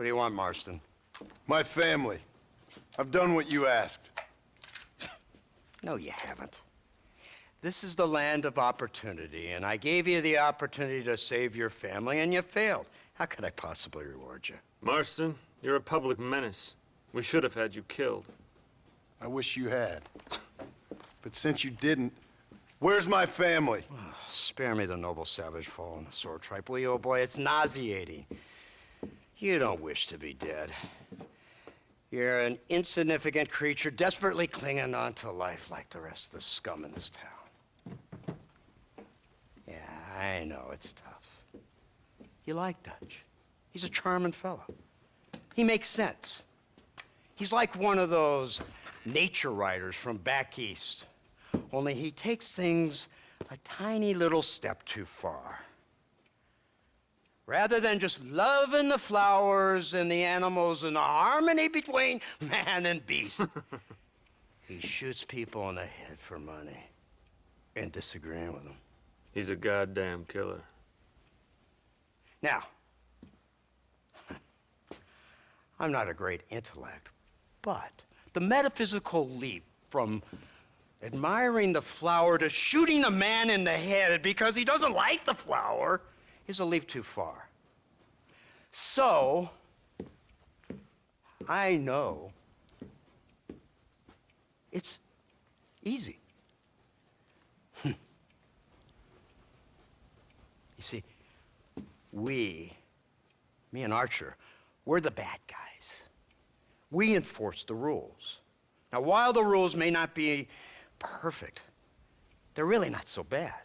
What do you want, Marston? My family. I've done what you asked. No, you haven't. This is the land of opportunity, and I gave you the opportunity to save your family, and you failed. How could I possibly reward you? Marston, you're a public menace. We should have had you killed. I wish you had. But since you didn't, where's my family? Oh, spare me the noble savage fall on the sword tripe, will you, old boy? It's nauseating. You don't wish to be dead. You're an insignificant creature desperately clinging on to life like the rest of the scum in this town. Yeah, I know it's tough. You like Dutch. He's a charming fellow. He makes sense. He's like one of those nature writers from back east. Only he takes things a tiny little step too far. Rather than just loving the flowers and the animals and the harmony between man and beast, he shoots people in the head for money and disagreeing with them. He's a goddamn killer. Now, I'm not a great intellect, but the metaphysical leap from admiring the flower to shooting a man in the head because he doesn't like the flower is a leap too far. So, I know it's easy. You see, me and Archer, we're the bad guys. We enforce the rules. Now, while the rules may not be perfect, they're really not so bad.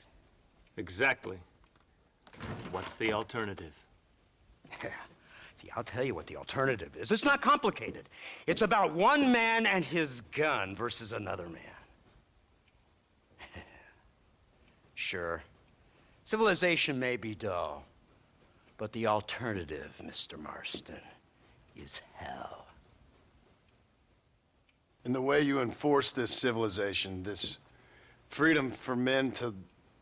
Exactly. What's the alternative? Yeah. See, I'll tell you what the alternative is. It's not complicated. It's about one man and his gun versus another man. Sure, civilization may be dull, but the alternative, Mr. Marston, is hell. And the way you enforce this civilization, this freedom for men to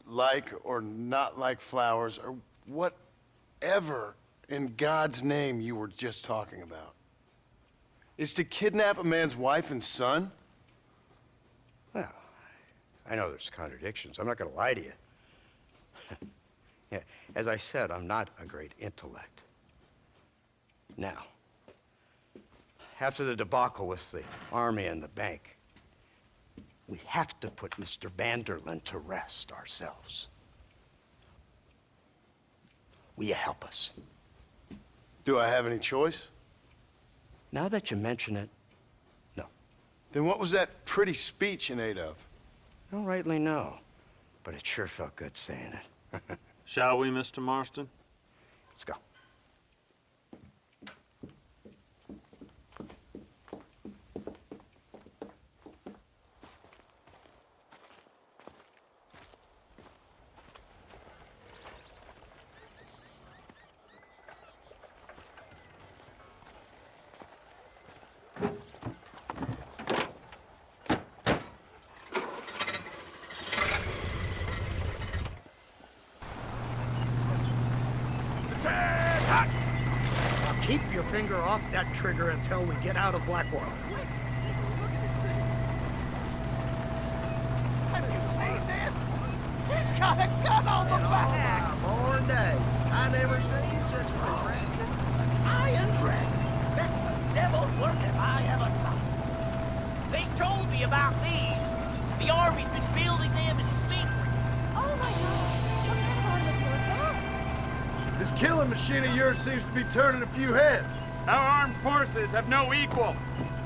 like or not like flowers, or whatever in God's name you were just talking about, is to kidnap a man's wife and son? Well, I know there's contradictions. I'm not going to lie to you. Yeah, as I said, I'm not a great intellect. Now, after the debacle with the army and the bank, we have to put Mr. Vanderlyn to rest ourselves. Will you help us? Do I have any choice? Now that you mention it, no. Then what was that pretty speech in aid of? I don't rightly know, but it sure felt good saying it. Shall we, Mr. Marston? Let's go. Keep your finger off that trigger until we get out of Blackwater. Have you seen this? He's got a gun on the back! Born day. I never seen such a dragon. Iron Dragon. That's the devil's work if I ever saw. They told me about these. The army's been building them in secret. Oh my God! What kind of army was that? This killing machine of yours seems to be turning a few heads. Our armed forces have no equal.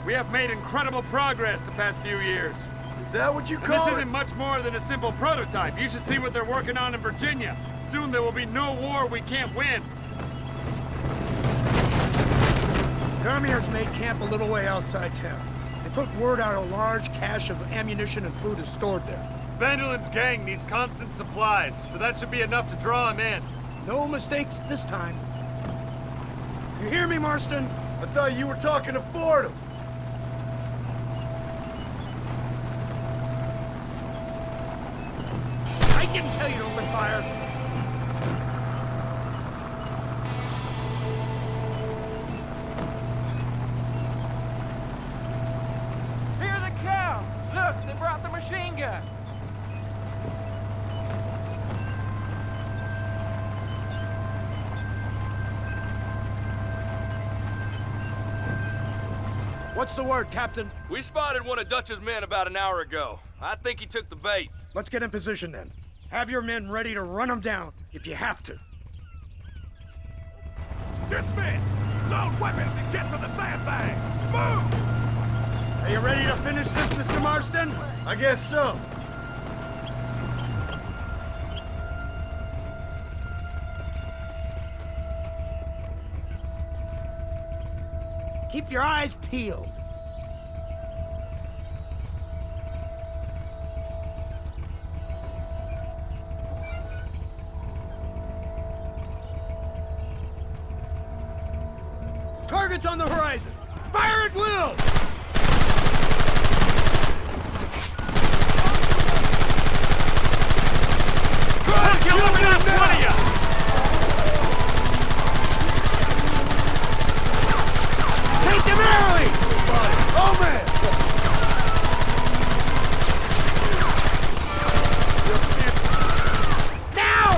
We have made incredible progress the past few years. Is that what you And call this it? isn't much more than a simple prototype. You should see what they're working on in Virginia. Soon there will be no war we can't win. The army has made camp a little way outside town. They put word out a large cache of ammunition and food is stored there. Vanderlyn's gang needs constant supplies, so that should be enough to draw him in. No mistakes this time. You hear me, Marston? I thought you were talking to Fordham. I didn't tell you to open fire. got? What's the word, Captain? We spotted one of Dutch's men about an hour ago. I think he took the bait. Let's get in position then. Have your men ready to run them down if you have to. Dismiss! Load weapons and get to the sandbags! Move! Are you ready to finish this, Mr. Marston? I guess so. Keep your eyes peeled. Targets on the horizon! Fire at will! Try to kill every last one of you! Take them early! Oh, man! Now!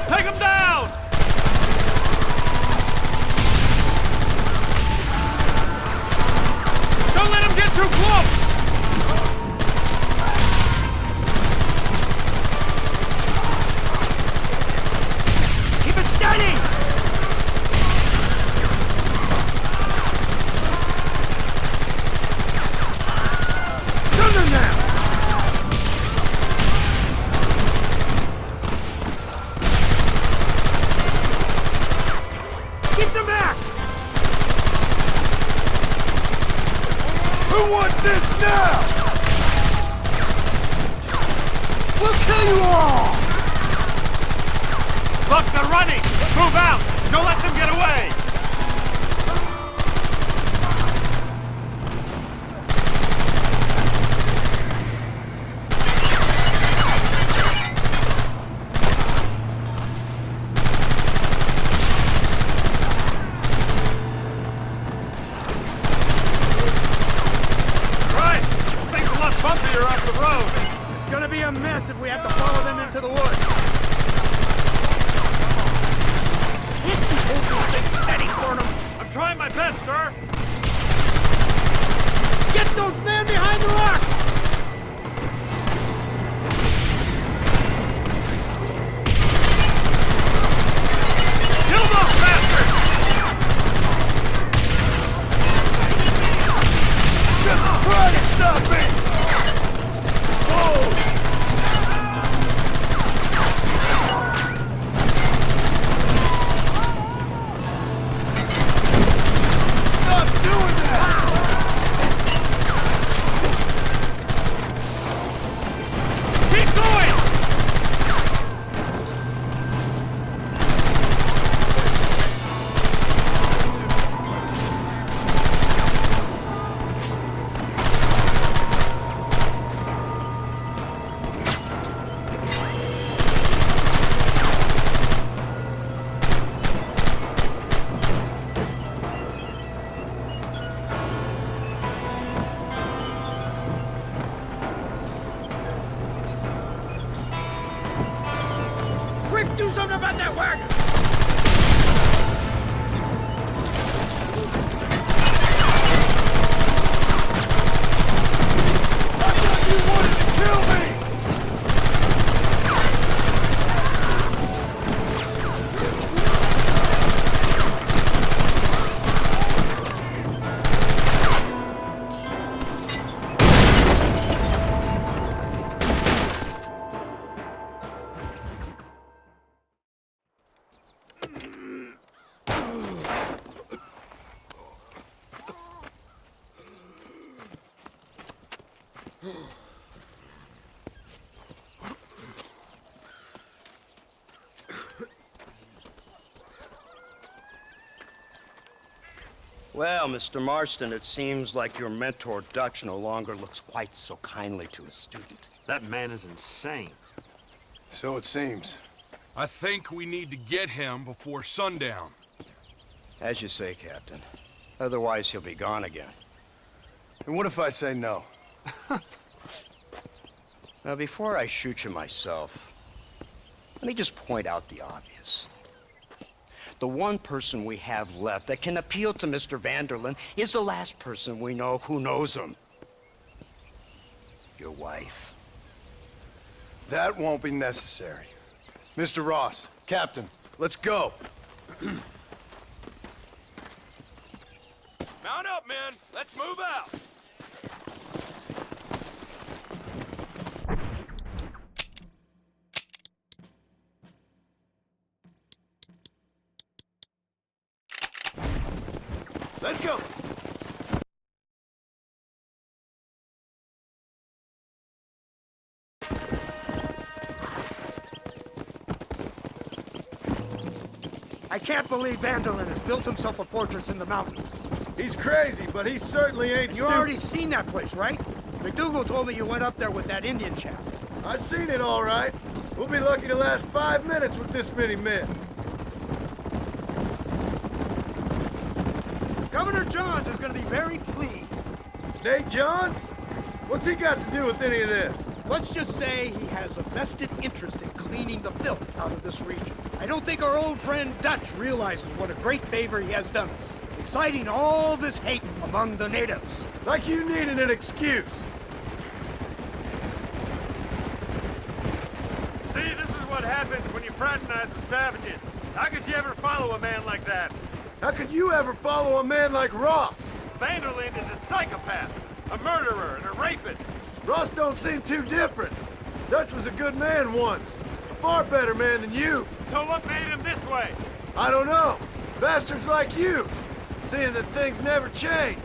Take them down! Don't let them get too close! Keep it steady! Turn them now! Keep them back! Who wants this now? We'll kill you all! Look, they're running! Move out! Don't let them get away! Right! This thing's a lot bumpier off the road! It's gonna be a mess if we have to follow them into the woods. Can't you hold this thing steady for them? I'm trying my best, sir! Get those men behind the rock! Kill those bastards! Just try to stop me! Oh! Stop doing that! Keep going! Quick, do something about that wagon! I thought you wanted to kill me! Well, Mr. Marston, it seems like your mentor Dutch no longer looks quite so kindly to his student. That man is insane. So it seems. I think we need to get him before sundown. As you say, Captain. Otherwise, he'll be gone again. And what if I say no? Now, before I shoot you myself, let me just point out the obvious. The one person we have left that can appeal to Mr. Vanderlyn is the last person we know who knows him. Your wife. That won't be necessary. Mr. Ross, Captain, let's go. Mount up, men. Let's move out. Let's go. I can't believe Vanderlyn has built himself a fortress in the mountains. He's crazy, but he certainly ain't You already seen that place, right? McDougal told me you went up there with that Indian chap. I seen it all right. We'll be lucky to last 5 minutes with this many men. Governor Johns is going to be very pleased. Nate Johns? What's he got to do with any of this? Let's just say he has a vested interest in cleaning the filth out of this region. I don't think our old friend Dutch realizes what a great favor he has done us, exciting all this hate among the natives. Like you needed an excuse. See, this is what happens when you fraternize with savages. How could you ever follow a man like that? How could you ever follow a man like Ross? Vanderlyn is a psychopath, a murderer, and a rapist. Ross don't seem too different. Dutch was a good man once. A far better man than you. So what made him this way? I don't know. Bastards like you. Seeing that things never change.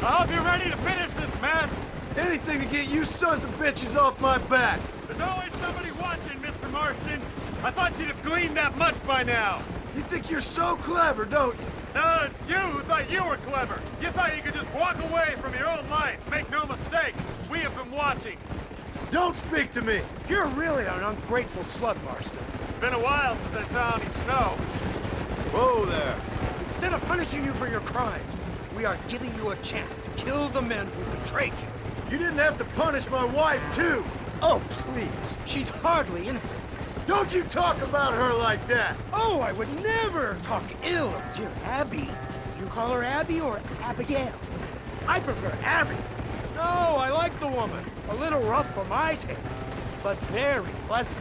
I hope you're ready to finish this mess. Anything to get you sons of bitches off my back. There's always somebody watching, Mr. Marston. I thought you'd have gleaned that much by now. You think you're so clever, don't you? No, it's you who thought you were clever. You thought you could just walk away from your own life. Make no mistake, we have been watching. Don't speak to me. You're really an ungrateful slut, Marston. It's been a while since I saw any snow. Whoa there. Instead of punishing you for your crimes, we are giving you a chance to kill the men who betrayed you. You didn't have to punish my wife, too. Oh, please. She's hardly innocent. Don't you talk about her like that. Oh, I would never talk ill of dear Abby. You call her Abby or Abigail? I prefer Abby. No, I like the woman. A little rough for my taste, but very pleasant.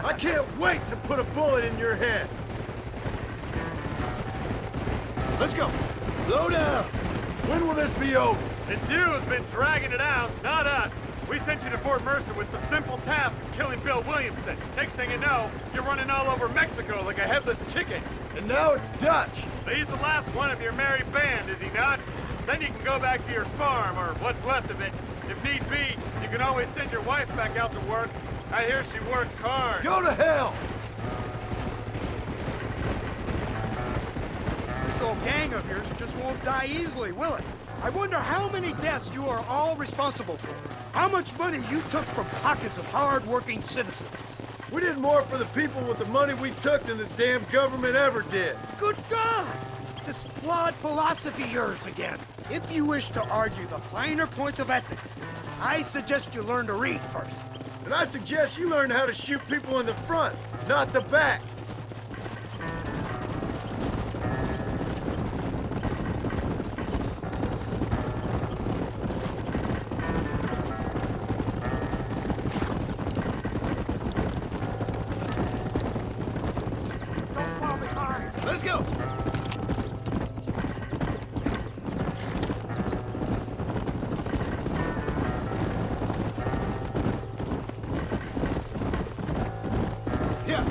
I can't wait to put a bullet in your head. Let's go. Slow down. When will this be over? It's you who's been dragging it out, not us. We sent you to Fort Mercer with the simple task of killing Bill Williamson. Next thing you know, you're running all over Mexico like a headless chicken. And now it's Dutch. So he's the last one of your merry band, is he not? Then you can go back to your farm, or what's left of it. If need be, you can always send your wife back out to work. I hear she works hard. Go to hell. This old gang of yours just won't die easily, will it? I wonder how many deaths you are all responsible for. How much money you took from pockets of hard-working citizens. We did more for the people with the money we took than the damn government ever did. Good God! This flawed philosophy of yours again. If you wish to argue the finer points of ethics, I suggest you learn to read first. And I suggest you learn how to shoot people in the front, not the back. Don't fall behind. Let's go. Yeah.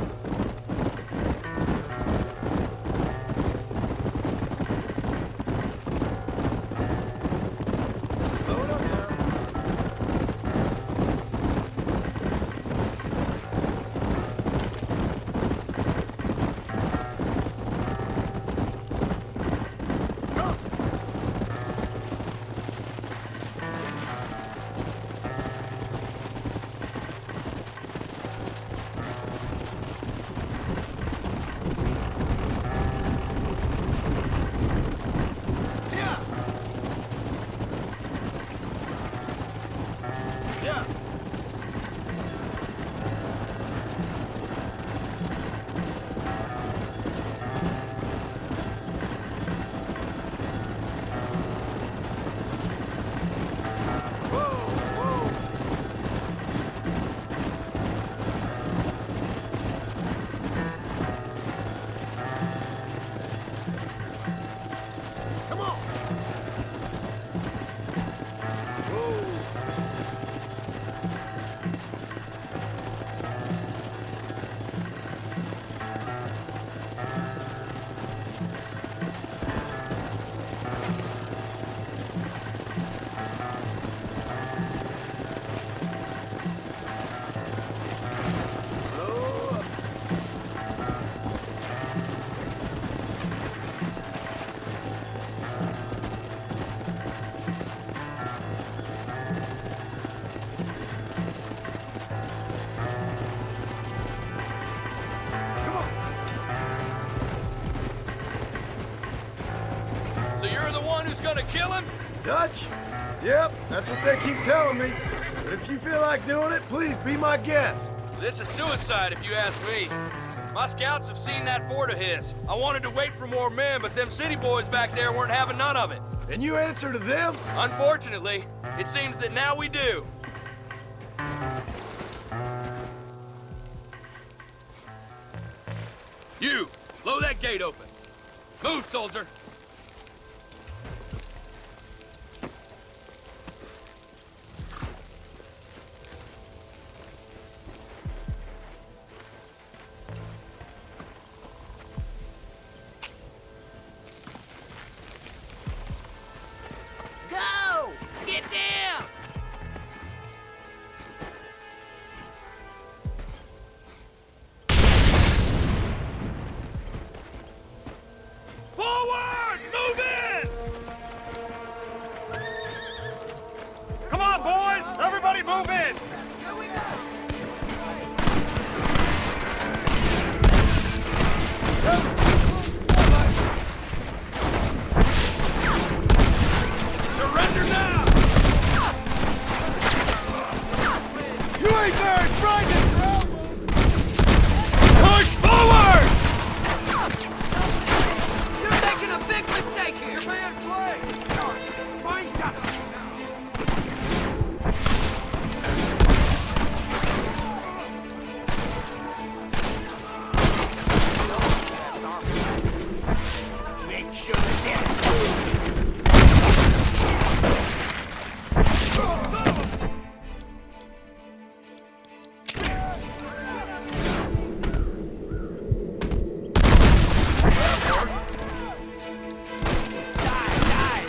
who's gonna kill him? Dutch? Yep, that's what they keep telling me. But if you feel like doing it, please be my guest. This is suicide, if you ask me. My scouts have seen that fort of his. I wanted to wait for more men, but them city boys back there weren't having none of it. And you answer to them? Unfortunately, it seems that now we do. You, blow that gate open. Move, soldier. Go! Get down! Forward! Move in! Come on, boys! Everybody move in! Surrender now! You ain't very frightened, bro! Push forward! You're making a big mistake here! Man, play! Find out! Make sure they get it.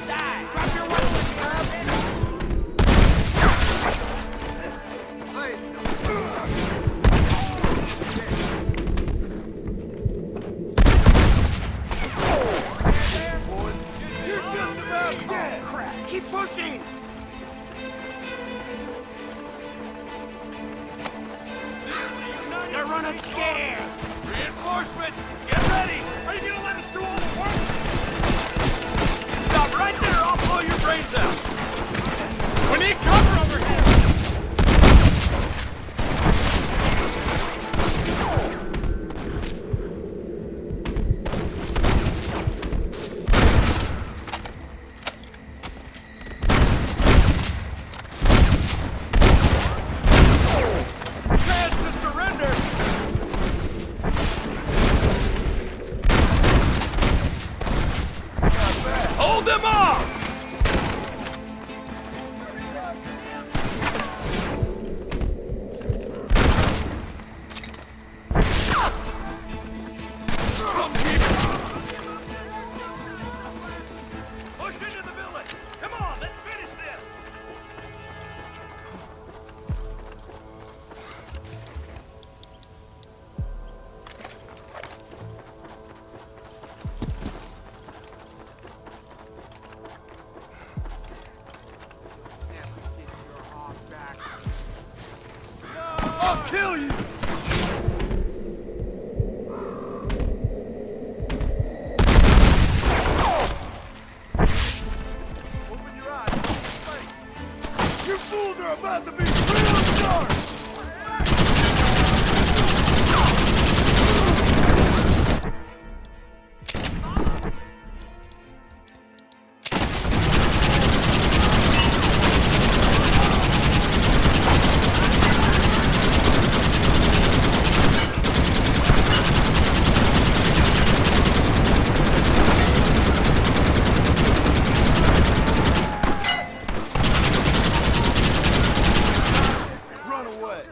Die! Drop your weapons, You're just about dead! crap! Keep pushing! They're running scared! Reinforcements! Get ready! Are you gonna let us do all the work? Stop right there! I'll blow your brains out! We need cover over here! Chance to surrender! Hold them off! Push into the village! Come on, let's finish this! I'll kill you! Open your eyes. You fools are about to be real dark! Run away!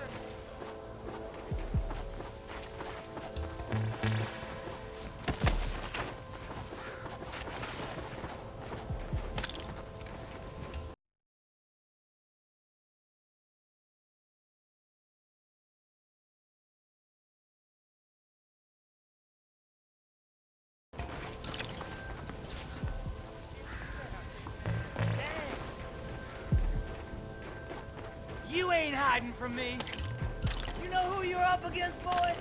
You ain't hiding from me. You know who you're up against, boy?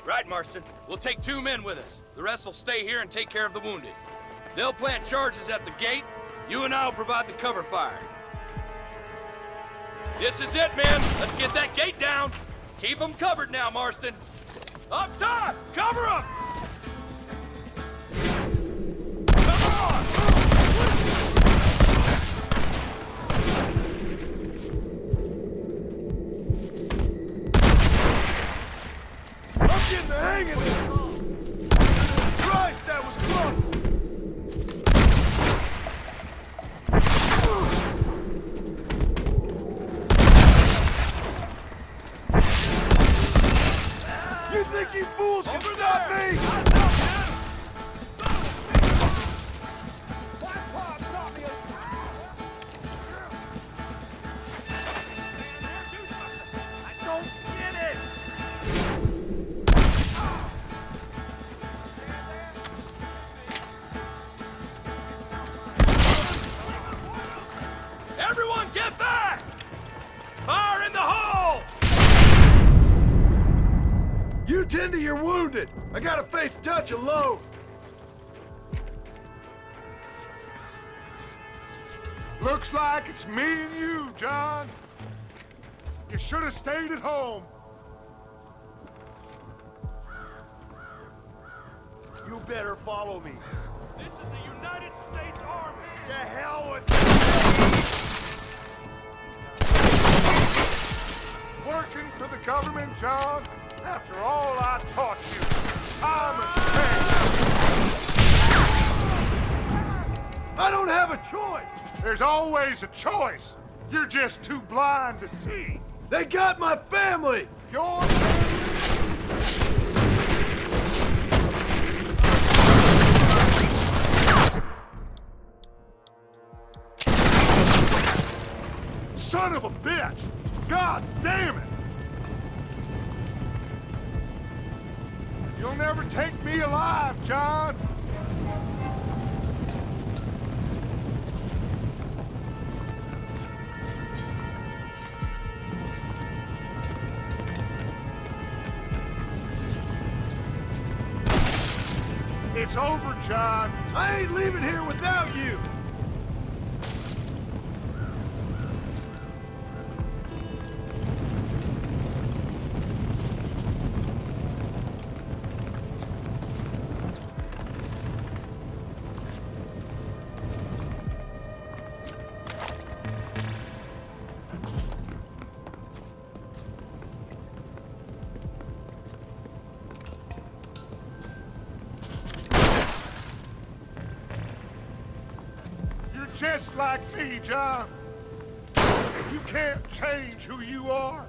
Right, Marston. We'll take 2 men with us. The rest will stay here and take care of the wounded. They'll plant charges at the gate. You and I will provide the cover fire. This is it, men. Let's get that gate down. Keep them covered now, Marston. Up top! Cover them! Come on! I'm getting the hang of it! Christ, that was close! You think you fools can Over stop there. me? I don't get it! Everyone get back! Fire in the hole! You tend to your wounded. I gotta face Dutch alone. Looks like it's me and you, John. You should have stayed at home. You better follow me. This is the United States Army! To hell with Working for the government, John. After all I taught you, time and space. I don't have a choice. There's always a choice. You're just too blind to see. They got my family. Your son of a bitch! God damn it! You'll never take me alive, John! It's over, John. I ain't leaving here without you. You're just like me, John. You can't change who you are.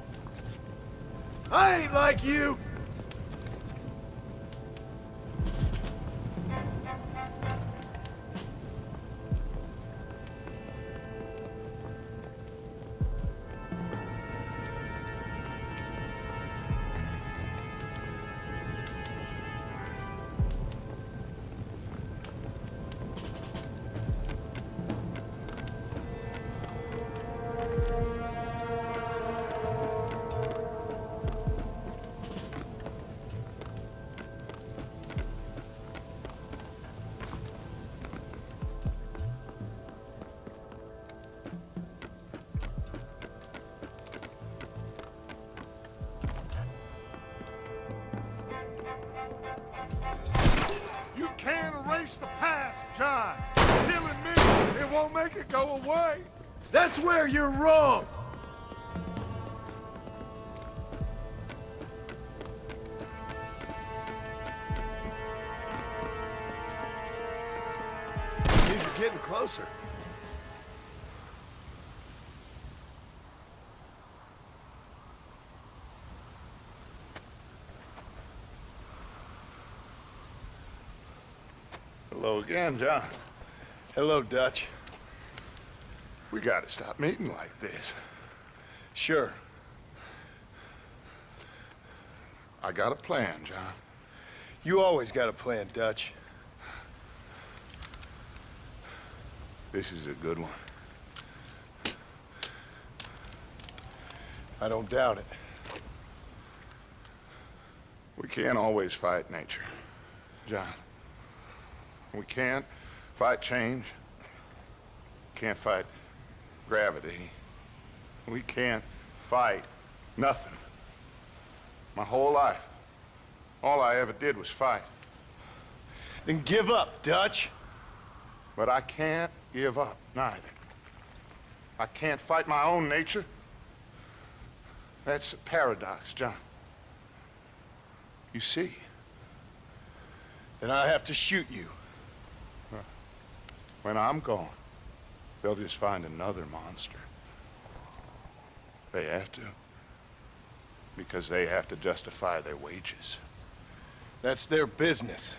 I ain't like you. You can't erase the past, John. Killing me, it won't make it go away. That's where you're wrong. These are getting closer. Hello again, John. Hello, Dutch. We gotta stop meeting like this. Sure. I got a plan, John. You always got a plan, Dutch. This is a good one. I don't doubt it. We can't always fight nature, John. We can't fight change. Can't fight gravity. We can't fight nothing. My whole life, all I ever did was fight. Then give up, Dutch. But I can't give up, neither. I can't fight my own nature. That's a paradox, John. You see? Then I have to shoot you. When I'm gone, they'll just find another monster. They have to. Because they have to justify their wages. That's their business.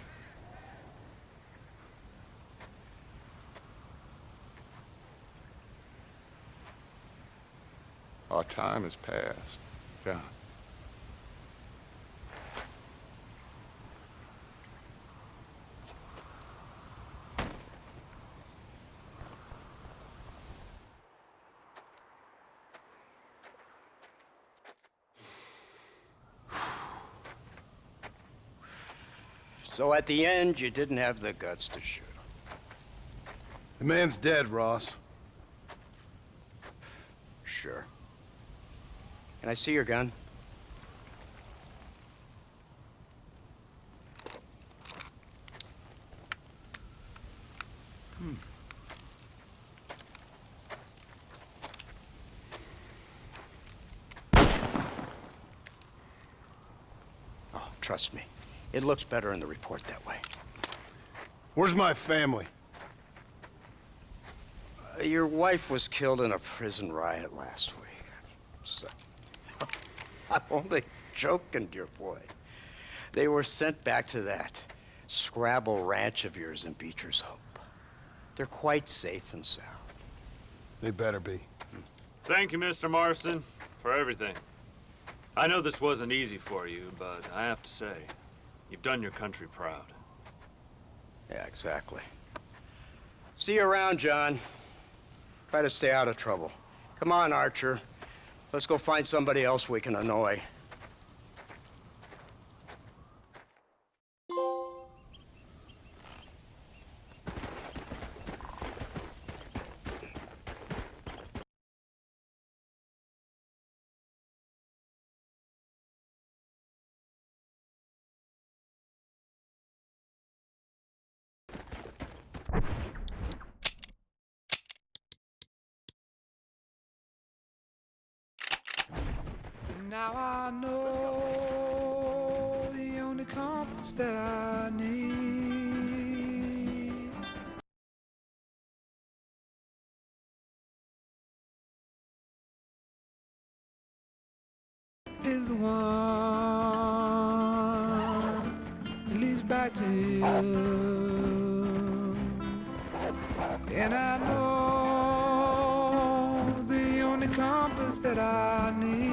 Our time has passed, John. So at the end, you didn't have the guts to shoot him. The man's dead, Ross. Sure. Can I see your gun? Oh, trust me. It looks better in the report that way. Where's my family? Your wife was killed in a prison riot last week. So, I'm only joking, dear boy. They were sent back to that Scrabble ranch of yours in Beecher's Hope. They're quite safe and sound. They better be. Thank you, Mr. Marston, for everything. I know this wasn't easy for you, but I have to say, you've done your country proud. Yeah, exactly. See you around, John. Try to stay out of trouble. Come on, Archer. Let's go find somebody else we can annoy. Now I know the only compass that I need is the one that leads back to you. And I know the only compass that I need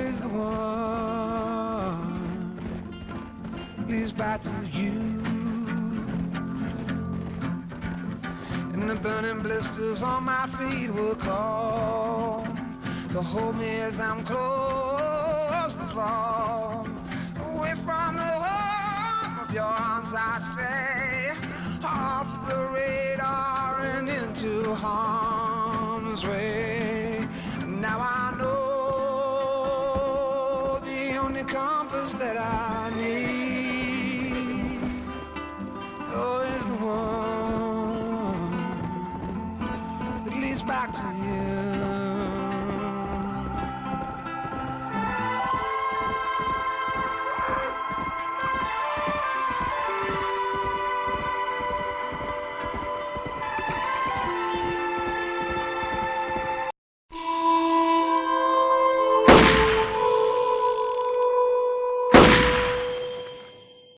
is the one leads back to you. And the burning blisters on my feet will call to hold me as I'm close to fall. Away from the home of your arms I stray, off the radar and into harm's way. Now I know the only compass that I need